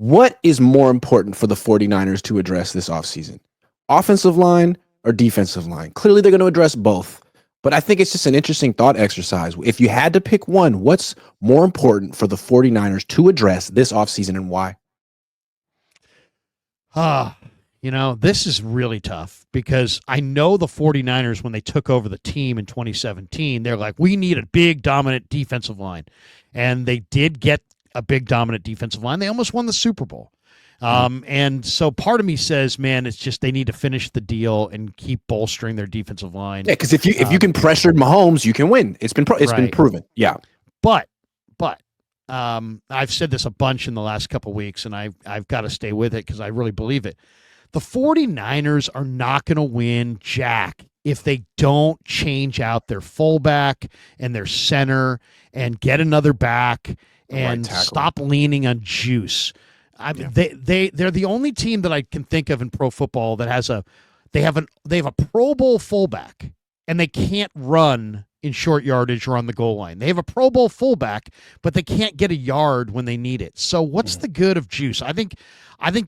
What is more important for the 49ers to address this offseason? Offensive line or defensive line? Clearly, they're going to address both. But I think it's just an interesting thought exercise. If you had to pick one, what's more important for the 49ers to address this offseason and why? This is really tough because I know the 49ers, when they took over the team in 2017, they're like, we need a big, dominant defensive line. And they did get a big, dominant defensive line. They almost won the Super Bowl. And so part of me says, man, it's just they need to finish the deal and keep bolstering their defensive line. Yeah, because if you can pressure Mahomes, you can win. It's been proven. Yeah. But I've said this a bunch in the last couple of weeks, and I've got to stay with it because I really believe it. The 49ers are not going to win jack if they don't change out their fullback and their center and get another back and stop leaning on juice. They're the only team that I can think of in pro football that has a Pro Bowl fullback, and they can't run in short yardage or on the goal line. They have a Pro Bowl fullback, but they can't get a yard when they need it. So what's the good of juice? I think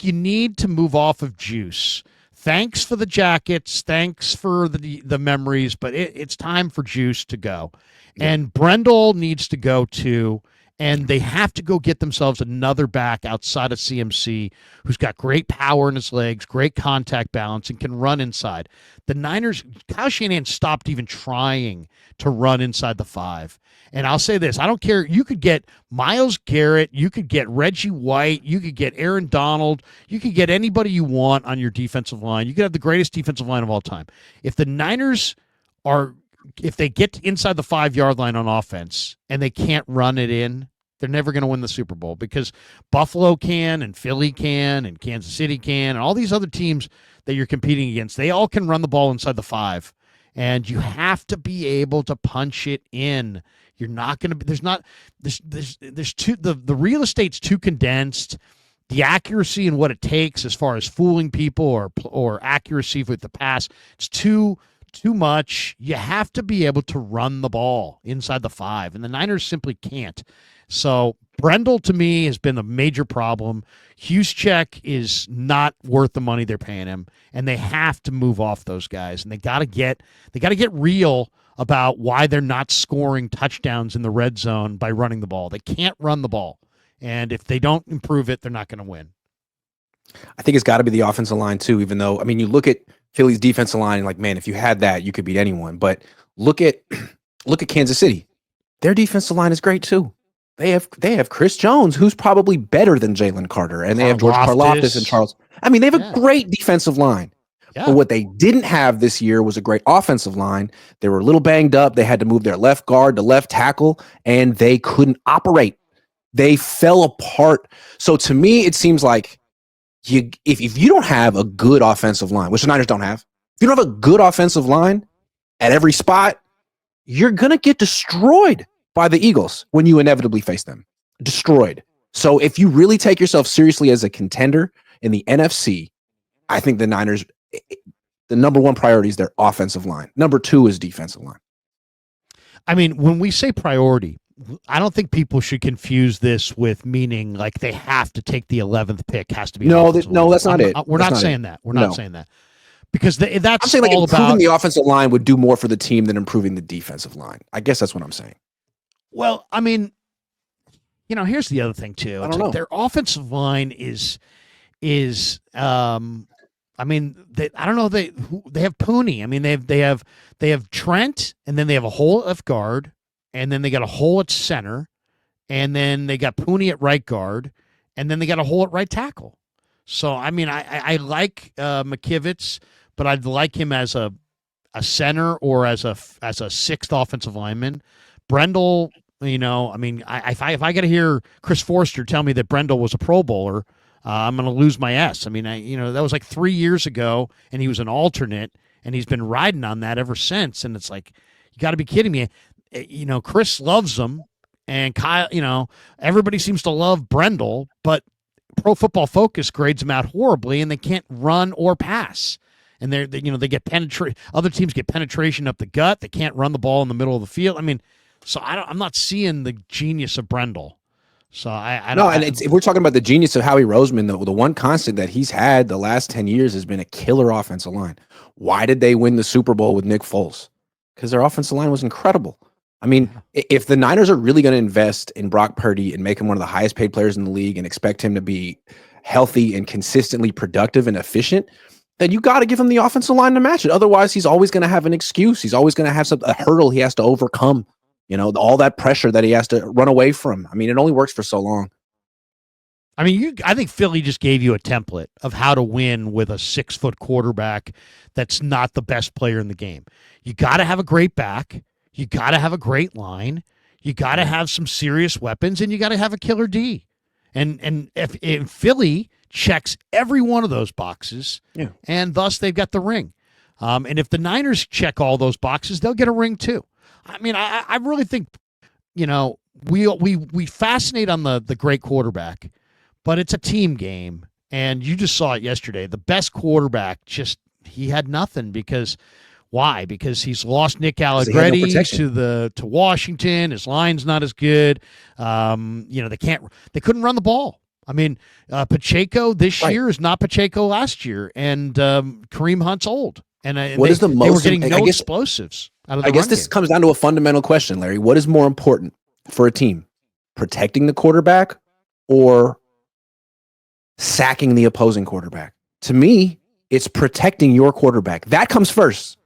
you need to move off of juice. Thanks for the jackets. Thanks for the memories, but it's time for juice to go. Yeah. And Brendel needs to go too. And they have to go get themselves another back outside of CMC who's got great power in his legs, great contact balance, and can run inside. The Niners, Kyle Shanahan stopped even trying to run inside the 5. And I'll say this, I don't care. You could get Myles Garrett. You could get Reggie White. You could get Aaron Donald. You could get anybody you want on your defensive line. You could have the greatest defensive line of all time. If the Niners if they get inside the 5-yard line on offense and they can't run it in, they're never going to win the Super Bowl because Buffalo can and Philly can and Kansas City can and all these other teams that you're competing against, they all can run the ball inside the 5. And you have to be able to punch it in. You're not going to be, the real estate's too condensed. The accuracy and what it takes as far as fooling people or accuracy with the pass, it's too much. You have to be able to run the ball inside the 5, and the Niners simply can't. So Brendel, to me, has been a major problem. Juszczyk is not worth the money they're paying him, and they have to move off those guys. And they got to get real about why they're not scoring touchdowns in the red zone by running the ball. They can't run the ball, and if they don't improve it, they're not going to win. I think it's got to be the offensive line too. Even though, I mean, you look at Philly's defensive line, and like, man, if you had that, you could beat anyone. But look at Kansas City. Their defensive line is great too. They have Chris Jones, who's probably better than Jalen Carter, and they have George Karlaftis and Charles. I mean, they have a great defensive line. Yeah. But what they didn't have this year was a great offensive line. They were a little banged up. They had to move their left guard to left tackle, and they couldn't operate. They fell apart. So to me, it seems like if you don't have a good offensive line, which the Niners don't have, if you don't have a good offensive line at every spot, you're going to get destroyed by the Eagles when you inevitably face them. Destroyed. So if you really take yourself seriously as a contender in the NFC, I think the Niners, the number one priority is their offensive line. Number 2 is defensive line. I mean, when we say priority, I don't think people should confuse this with meaning like they have to take the 11th pick. Has to be no, that's not it. We're not saying that. We're not saying that because that's I'm saying like all improving about the offensive line would do more for the team than improving the defensive line. I guess that's what I'm saying. Well, I mean, here's the other thing too. It's like their offensive line is I mean, I don't know. They have Pooney. I mean, they have Trent, and then they have a hole at left guard, and then they got a hole at center, and then they got Pooney at right guard, and then they got a hole at right tackle. So I mean, I like McKivitz, but I'd like him as a center or as a 6th offensive lineman. Brendel, I mean, if I got to hear Chris Forster tell me that Brendel was a Pro Bowler, I'm going to lose my S. I mean, that was like 3 years ago, and he was an alternate, and he's been riding on that ever since. And it's like, you got to be kidding me. Chris loves him, and Kyle, everybody seems to love Brendel, but Pro Football Focus grades him out horribly, and they can't run or pass. And they get other teams get penetration up the gut. They can't run the ball in the middle of the field. I mean, so I'm not seeing the genius of Brendel. So I No, don't. and if we're talking about the genius of Howie Roseman, the one constant that he's had the last 10 years has been a killer offensive line. Why did they win the Super Bowl with Nick Foles? Because their offensive line was incredible. I mean, if the Niners are really going to invest in Brock Purdy and make him one of the highest paid players in the league and expect him to be healthy and consistently productive and efficient, then you got to give him the offensive line to match it. Otherwise, he's always going to have an excuse. He's always going to have a hurdle he has to overcome. All that pressure that he has to run away from. I mean, it only works for so long. I mean, I think Philly just gave you a template of how to win with a 6-foot quarterback that's not the best player in the game. You got to have a great back. You got to have a great line. You got to have some serious weapons, and you got to have a killer D. And if Philly checks every one of those boxes, and thus they've got the ring. And if the Niners check all those boxes, they'll get a ring too. I mean, I really think, we fascinate on the great quarterback, but it's a team game, and you just saw it yesterday. The best quarterback he had nothing because why? Because he's lost Nick Allegretti to Washington. His line's not as good. They couldn't run the ball. I mean, Pacheco this year is not Pacheco last year, and Kareem Hunt's old. And they were getting no explosives out of the I guess this comes down to a fundamental question, Larry. What is more important for a team? Protecting the quarterback or sacking the opposing quarterback? To me, it's protecting your quarterback. That comes first.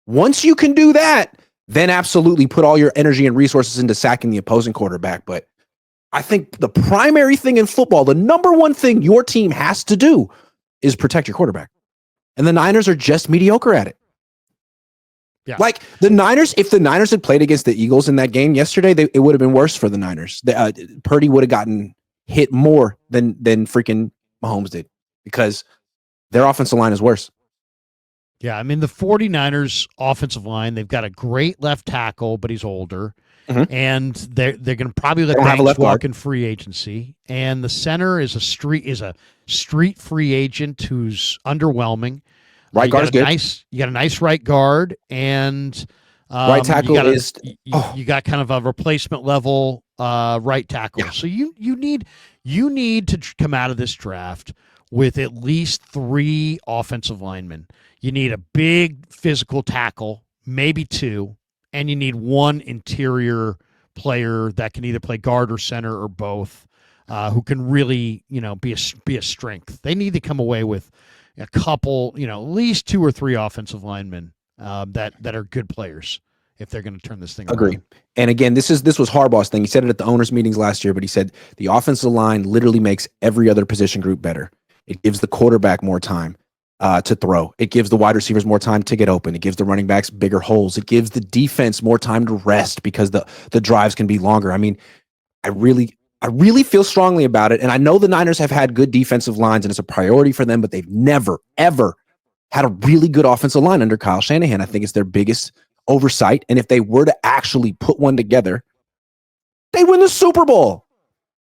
Once you can do that, then absolutely put all your energy and resources into sacking the opposing quarterback. But I think the primary thing in football, the number one thing your team has to do is protect your quarterback. And the Niners are just mediocre at it. Yeah. Like the Niners, if the Niners had played against the Eagles in that game yesterday, it would have been worse for the Niners. Purdy would have gotten hit more than freaking Mahomes did because their offensive line is worse. Yeah, I mean, the 49ers offensive line, they've got a great left tackle, but he's older. Mm-hmm. And they're going to probably let Banks walk in free agency. And the center is a street free agent who's underwhelming. Right guard is good. You got a nice right guard, and right tackle you got kind of a replacement level right tackle. Yeah. So you need to come out of this draft with at least 3 offensive linemen. You need a big physical tackle, maybe 2, and you need 1 interior player that can either play guard or center or both, who can really, be a strength. They need to come away with a couple, at least 2 or 3 offensive linemen that are good players if they're going to turn this thing around. Agree. And again, this was Harbaugh's thing. He said it at the owners' meetings last year, but he said the offensive line literally makes every other position group better. It gives the quarterback more time to throw. It gives the wide receivers more time to get open. It gives the running backs bigger holes. It gives the defense more time to rest because the drives can be longer. I mean, I really feel strongly about it. And I know the Niners have had good defensive lines and it's a priority for them, but they've never, ever had a really good offensive line under Kyle Shanahan. I think it's their biggest oversight. And if they were to actually put one together, they win the Super Bowl.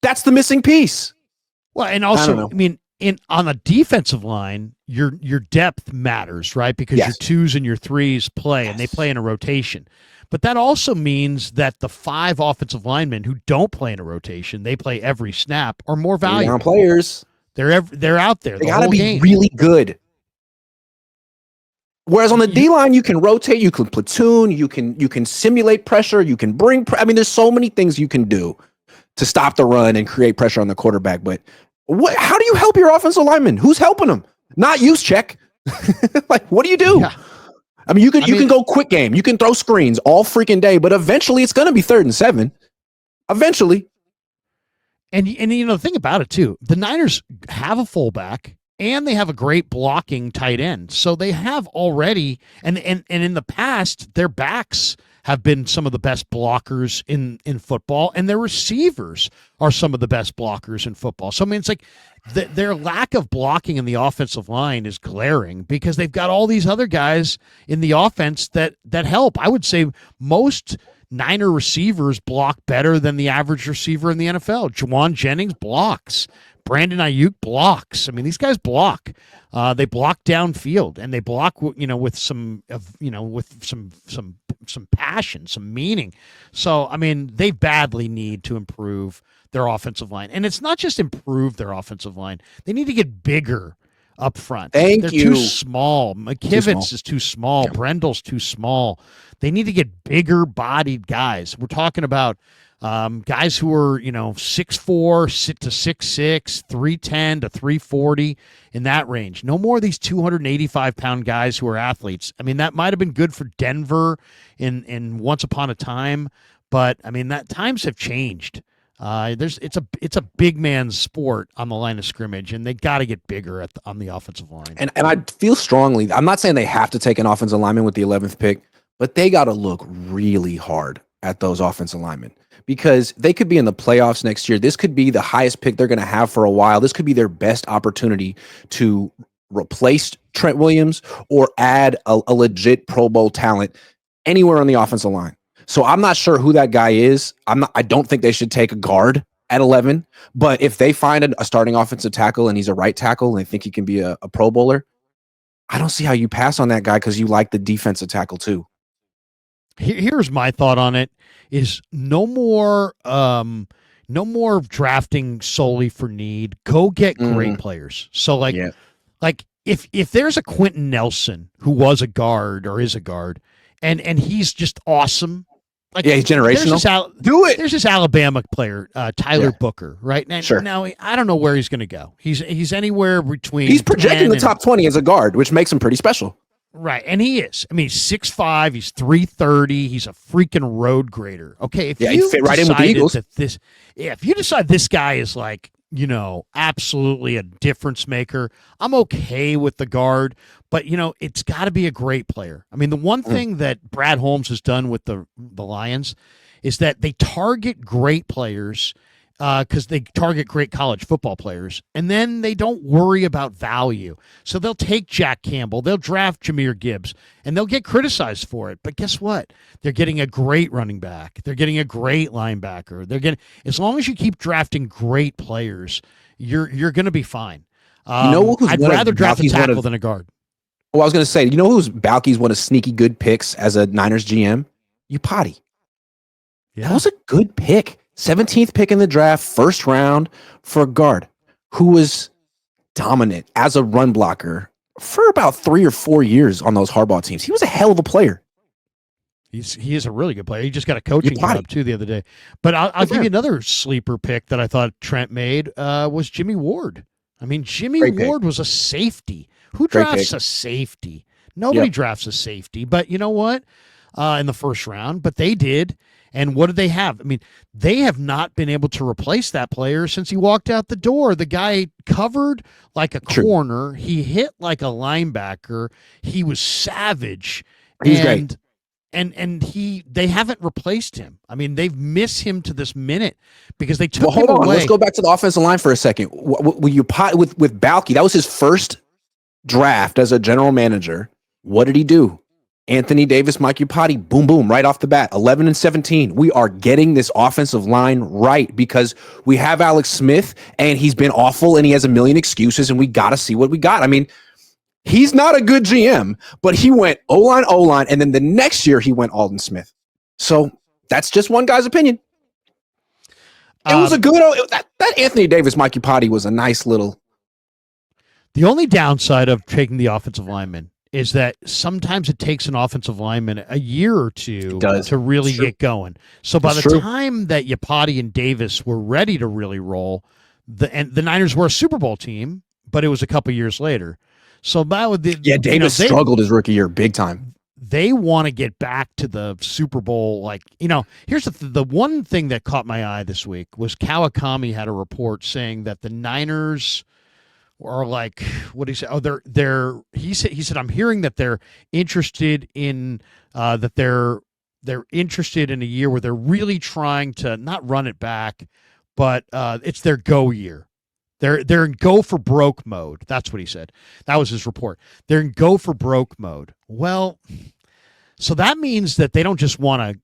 That's the missing piece. Well, and also, I mean, on a defensive line, your depth matters, right? Because your 2s and your 3s play, and they play in a rotation. But that also means that the 5 offensive linemen who don't play in a rotation, they play every snap, are more valuable. Players. They're out there. They got to be really good. Whereas on the D-line, you can rotate, you can platoon, you can simulate pressure, you can bring. I mean, there's so many things you can do to stop the run and create pressure on the quarterback. But how do you help your offensive lineman? Who's helping them? Not use check. Like, what do you do? Yeah. I mean, you can go quick game. You can throw screens all freaking day, but eventually it's going to be 3rd and 7. Eventually. And the thing about it too, the Niners have a fullback and they have a great blocking tight end. So they have already, and in the past, their backs have been some of the best blockers in football, and their receivers are some of the best blockers in football. So, I mean, it's like their lack of blocking in the offensive line is glaring because they've got all these other guys in the offense that help. I would say most Niner receivers block better than the average receiver in the NFL. Juwan Jennings blocks Brandon Ayuk blocks. I mean, these guys block. They block downfield, and they block, with some passion, some meaning. So, I mean, they badly need to improve their offensive line, and it's not just improve their offensive line. They need to get bigger up front. Thank They're you. too small. McKivitz is too small. Yeah. Brendel's too small. They need to get bigger bodied guys. We're talking about guys who are 6'4" to 6'6", 310 to 340 in that range. No more of these 285-pound guys who are athletes. I mean, that might have been good for Denver in once upon a time, but I mean that times have changed. It's a big man's sport on the line of scrimmage, and they got to get bigger on the offensive line. And I feel strongly. I'm not saying they have to take an offensive lineman with the 11th pick, but they got to look really hard at those offensive linemen because they could be in the playoffs next year. This could be the highest pick they're going to have for a while. This could be their best opportunity to replace Trent Williams or add a legit Pro Bowl talent anywhere on the offensive line. So I'm not sure who that guy is. I don't think they should take a guard at 11, but if they find a starting offensive tackle and he's a right tackle and they think he can be a Pro Bowler, I don't see how you pass on that guy because you like the defensive tackle too. Here's my thought on it: is no more drafting solely for need. Go get great players. So like if there's a Quentin Nelson who was a guard or is a guard, and he's just awesome. Like, he's generational. Do it. There's this Alabama player, Tyler Booker, right? Now, I don't know where he's going to go. He's anywhere between. He's projecting the top 20 as a guard, which makes him pretty special. Right, and he is. I mean, he's 6'5", he's 330, he's a freaking road grader. Okay, if you fit right in with the Eagles. If you decide this guy is like, absolutely a difference maker, I'm okay with the guard, but it's got to be a great player. I mean, the one thing that Brad Holmes has done with the Lions is that they target great players because they target great college football players, and then they don't worry about value. So they'll take Jack Campbell, they'll draft Jahmyr Gibbs, and they'll get criticized for it. But guess what? They're getting a great running back. They're getting a great linebacker. As long as you keep drafting great players, you're going to be fine. I'd rather draft a tackle than a guard. Well, I was going to say, who's Balky's one of sneaky good picks as a Niners GM? Upati. Yeah. That was a good pick. 17th pick in the draft, first round for a guard who was dominant as a run blocker for about 3 or 4 years on those Harbaugh teams. He was a hell of a player. He is a really good player. He just got a coaching job too the other day. But I'll give you another sleeper pick that I thought Trent made was Jimmy Ward. I mean, Jimmy Ward was a safety. Who drafts a safety? Nobody drafts a safety. But you know what? In the first round, but they did. And what do they have? I mean, they have not been able to replace that player since he walked out the door. The guy covered like a corner. He hit like a linebacker. He was savage. He's great. And they haven't replaced him. I mean, they've missed him to this minute because they took him away. Let's go back to the offensive line for a second. With Balky, that was his first draft as a general manager. What did he do? Anthony Davis, Mike Upati, boom, boom, right off the bat, 11 and 17. We are getting this offensive line right because we have Alex Smith, and he's been awful, and he has a million excuses, and we got to see what we got. I mean, he's not a good GM, but he went O-line, and then the next year he went Aldon Smith. So that's just one guy's opinion. It was a good that Anthony Davis, Mike Upati was a nice little. The only downside of taking the offensive lineman is that sometimes it takes an offensive lineman a year or two to really get going. So by the time that Yapati and Davis were ready to really roll, the Niners were a Super Bowl team, but it was a couple years later. So Davis struggled his rookie year big time. They want to get back to the Super Bowl. Here's the one thing that caught my eye this week was Kawakami had a report saying that the Niners or like, what did he say? Oh, he said, I'm hearing that they're interested in they're interested in a year where they're really trying to not run it back, but it's their go year. They're in go for broke mode. That's what he said. That was his report. They're in go for broke mode. Well, so that means that they don't just want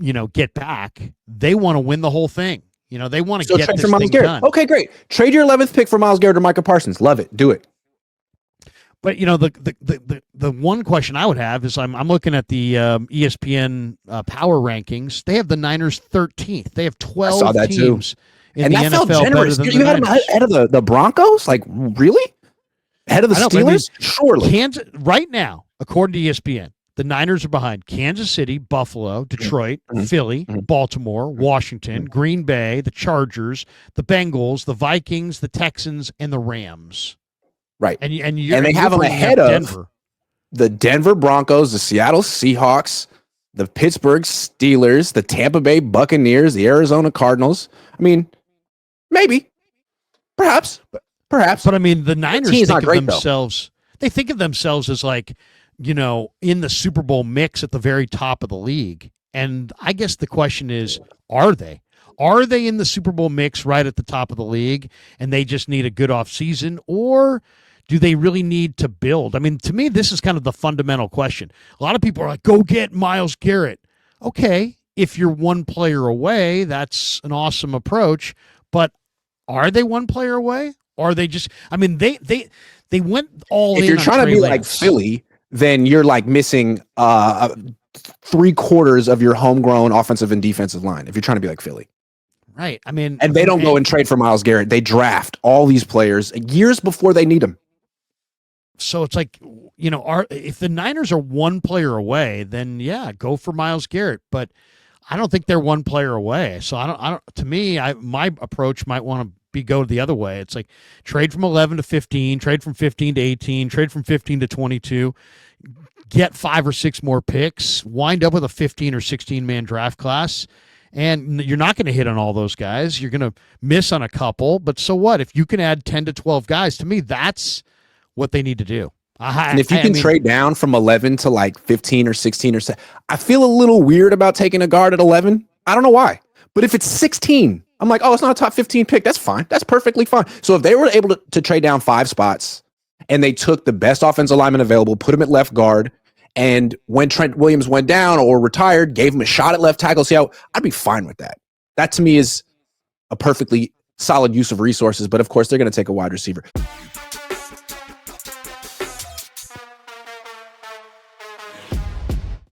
to, get back. They want to win the whole thing. They want to So get trade this for Myles thing Garrett. done. Okay, great. Trade your 11th pick for Myles Garrett or Micah Parsons. Love it. Do it. But the one question I would have is I'm looking at the ESPN power rankings. They have the Niners 13th. They have 12 teams in the NFL felt generous. better than You the had them Niners. ahead of the Broncos? Like, really? Ahead of the Steelers? Surely. Kansas right now, according to ESPN, the Niners are behind Kansas City, Buffalo, Detroit, Philly, Baltimore, Washington, Green Bay, the Chargers, the Bengals, the Vikings, the Texans, and the Rams. Right. And they have them ahead of Denver. The Denver Broncos, the Seattle Seahawks, the Pittsburgh Steelers, the Tampa Bay Buccaneers, the Arizona Cardinals. I mean, maybe. Perhaps. But I mean, the Niners think of great, themselves. They think of themselves as like, in the Super Bowl mix at the very top of the league. And I guess the question is, are they? Are they in the Super Bowl mix right at the top of the league and they just need a good offseason? Or do they really need to build? I mean, to me, this is kind of the fundamental question. A lot of people are like, go get Myles Garrett. Okay, if you're one player away, that's an awesome approach. But are they one player away? Or are they just, I mean, they went all in. If you're trying to be like Philly, then you're like missing 3/4 of your homegrown offensive and defensive line. If you're trying to be like Philly. Right. I mean, and they don't go and trade for Myles Garrett. They draft all these players years before they need them. So it's like, if the Niners are one player away, then yeah, go for Myles Garrett. But I don't think they're one player away. So I don't. To me, my approach might want to go the other way. It's like trade from 11 to 15, trade from 15 to 18, trade from 15 to 22, get 5 or 6 more picks, wind up with a 15 or 16 man draft class. And you're not going to hit on all those guys. You're going to miss on a couple. But so what? If you can add 10 to 12 guys, to me, that's what they need to do. And if you can trade down from 11 to like 15 or 16 or 7, I feel a little weird about taking a guard at 11. I don't know why. But if it's 16, I'm like, oh, it's not a top 15 pick. That's fine. That's perfectly fine. So if they were able to trade down 5 spots and they took the best offensive lineman available, put him at left guard, and when Trent Williams went down or retired, gave him a shot at left tackle, I'd be fine with that. That to me is a perfectly solid use of resources. But of course, they're going to take a wide receiver.